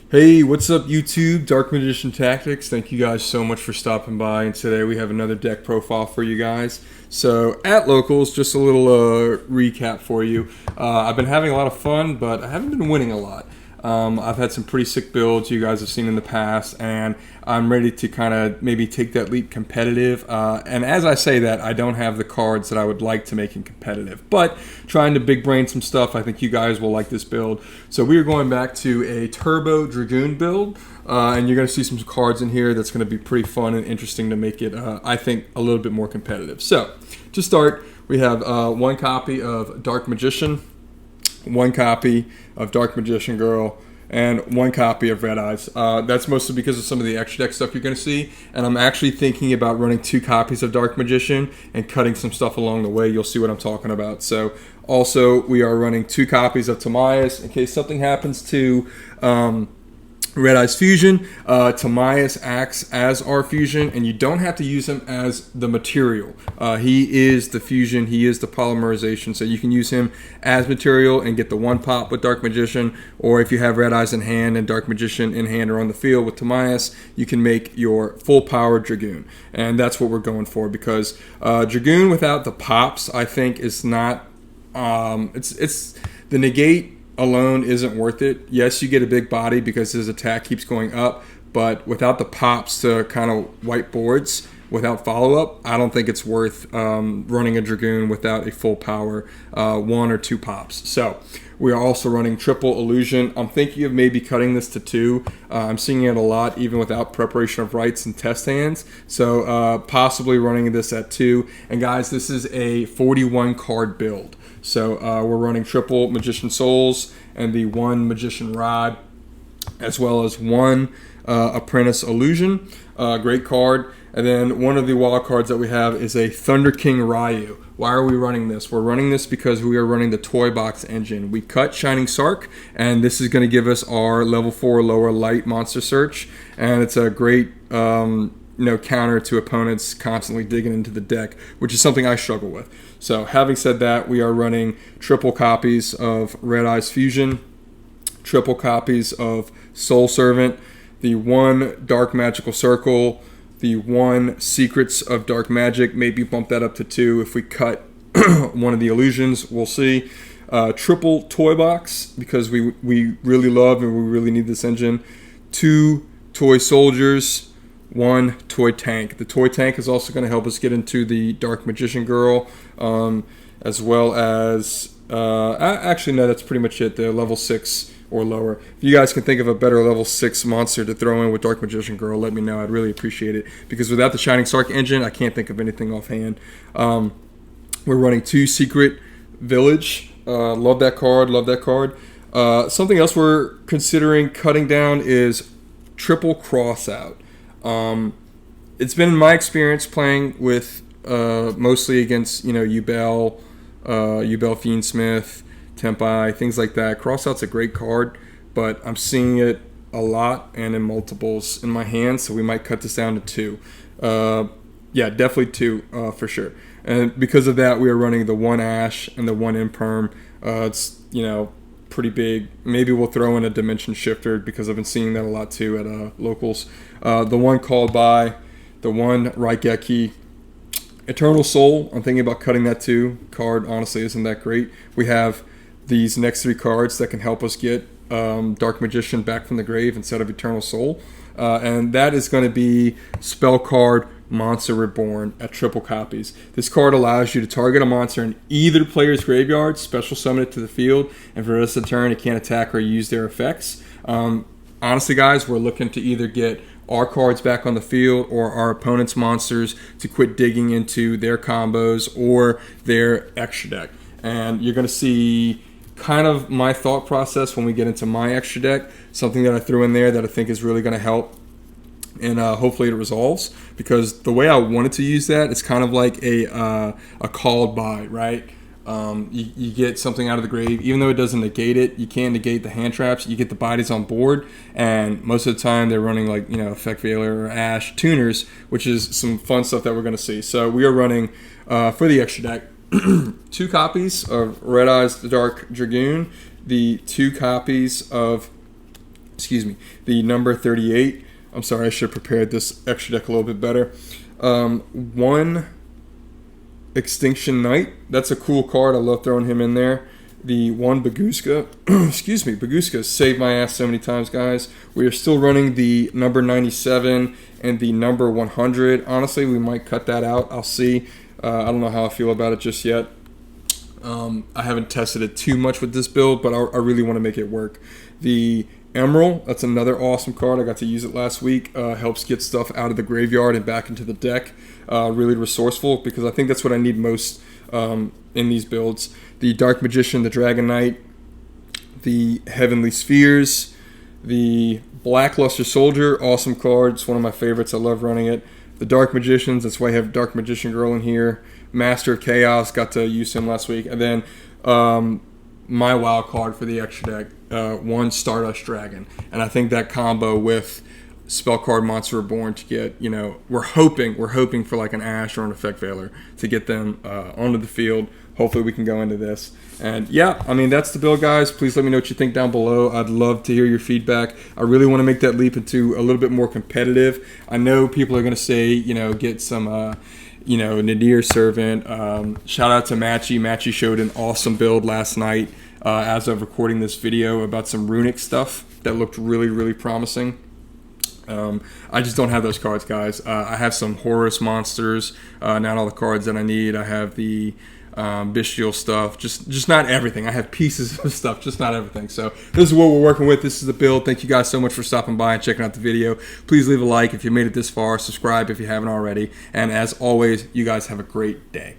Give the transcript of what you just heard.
Hey, what's up, YouTube? Dark Magician Tactics. Thank you guys so much for stopping by. And today we have another deck profile for you guys. So, at Locals, just a little recap for you. I've been having a lot of fun, but I haven't been winning a lot. I've had some pretty sick builds you guys have seen in the past, and I'm ready to kind of maybe take that leap competitive. And as I say that, I don't have the cards that I would like to make it competitive, but trying to big brain some stuff. I think you guys will like this build. So we are going back to a Turbo Dragoon build, and you're going to see some cards in here that's going to be pretty fun and interesting to make it, I think, a little bit more competitive. So to start, we have one copy of Dark Magician, one copy of Dark Magician Girl, and one copy of Red Eyes. That's mostly because of some of the extra deck stuff you're going to see, and I'm actually thinking about running two copies of Dark Magician and cutting some stuff along the way. You'll see what I'm talking about. So also, we are running two copies of Tamias in case something happens to Red Eyes Fusion. Tamias acts as our fusion, and you don't have to use him as the material. He is the fusion, he is the polymerization, so you can use him as material and get the one pop with Dark Magician, or if you have Red Eyes in hand and Dark Magician in hand or on the field with Tamias, you can make your full power Dragoon. And that's what we're going for, because Dragoon without the pops, I think, is not, it's the negate alone isn't worth it. Yes, you get a big body because his attack keeps going up, but without the pops to kind of wipe boards without follow-up, I don't think it's worth running a Dragoon without a full power one or two pops. So we are also running triple illusion. I'm thinking of maybe cutting this to two. I'm seeing it a lot even without preparation of rights and test hands. So possibly running this at two. And guys, this is a 41 card build. So we're running triple Magician Souls and the one Magician Rod, as well as one Apprentice Illusion. Great card. And then one of the wild cards that we have is a Thunder King Ryu. Why are we running this? We're running this because we are running the Toy Box engine. We cut Shining Sark, and this is going to give us our level 4 lower light monster search. And it's a great counter to opponents constantly digging into the deck, which is something I struggle with. So having said that, we are running triple copies of Red Eyes Fusion, triple copies of Soul Servant, the one Dark Magical Circle, the one Secrets of Dark Magic, maybe bump that up to two if we cut one of the illusions, we'll see. Triple Toy Box, because we really love and we really need this engine. Two Toy Soldiers, one Toy Tank. The Toy Tank is also going to help us get into the Dark Magician Girl, as well as, actually no, that's pretty much it, the level 6 or lower. If you guys can think of a better level 6 monster to throw in with Dark Magician Girl, let me know. I'd really appreciate it, because without the Shining Sark engine, I can't think of anything offhand. We're running two Secret Village. Love that card, love that card. Something else we're considering cutting down is triple Crossout. It's been my experience playing with mostly against Yugioh, Fiendsmith, Tempai, things like that. Crossout's a great card, but I'm seeing it a lot and in multiples in my hand, so we might cut this down to two. Yeah, definitely two for sure. And because of that, we are running the one Ash and the one Imperm. It's pretty big. Maybe we'll throw in a Dimension Shifter, because I've been seeing that a lot too at Locals. The one Called By, the one Raigeki, Eternal Soul. I'm thinking about cutting that too. Card honestly isn't that great. We have these next three cards that can help us get Dark Magician back from the grave instead of Eternal Soul, and that is going to be Spell Card Monster Reborn at triple copies. This card allows you to target a monster in either player's graveyard, special summon it to the field, and for the rest of the turn it can't attack or use their effects. Honestly guys, we're looking to either get our cards back on the field or our opponent's monsters to quit digging into their combos or their extra deck. And you're going to see kind of my thought process when we get into my extra deck, something that I threw in there that I think is really going to help, and hopefully it resolves, because the way I wanted to use that, it's kind of like a Called By, right? You get something out of the grave, even though it doesn't negate it, you can negate the hand traps, you get the bodies on board, and most of the time they're running like, Effect Veiler or Ash tuners, which is some fun stuff that we're going to see. So we are running, for the extra deck, two copies of Red Eyes the Dark Dragoon, the two copies of excuse me, the number 38. I'm sorry, I should have prepared this extra deck a little bit better. One Extinction Knight. That's a cool card. I love throwing him in there. The one Baguska. Excuse me, Baguska saved my ass so many times, guys. We are still running the number 97 and the number 100. Honestly, we might cut that out. I'll see. I don't know how I feel about it just yet. I haven't tested it too much with this build, but I really want to make it work. The Emerald, that's another awesome card. I got to use it last week. Helps get stuff out of the graveyard and back into the deck. Really resourceful, because I think that's what I need most in these builds. The Dark Magician, the Dragon Knight, the Heavenly Spheres, the Blackluster Soldier, awesome card. It's one of my favorites. I love running it. The Dark Magicians, that's why I have Dark Magician Girl in here. Master of Chaos, got to use him last week. And then my wild card for the extra deck, one Stardust Dragon. And I think that combo with Spell Card Monster Reborn to get, you know, we're hoping for like an Ash or an Effect Veiler to get them onto the field. Hopefully we can go into this. And yeah, I mean, that's the build, guys. Please let me know what you think down below. I'd love to hear your feedback. I really want to make that leap into a little bit more competitive. I know people are going to say, you know, get some, you know, Nadir Servant. Shout out to Matchy. Matchy showed an awesome build last night as of recording this video about some runic stuff that looked really, really promising. I just don't have those cards, guys. I have some Horus monsters, not all the cards that I need. I have the bestial stuff, just not everything. I have pieces of stuff, just not everything. So this is what we're working with. This is the build. Thank you guys so much for stopping by and checking out the video. Please leave a like if you made it this far. Subscribe if you haven't already. And as always, you guys have a great day.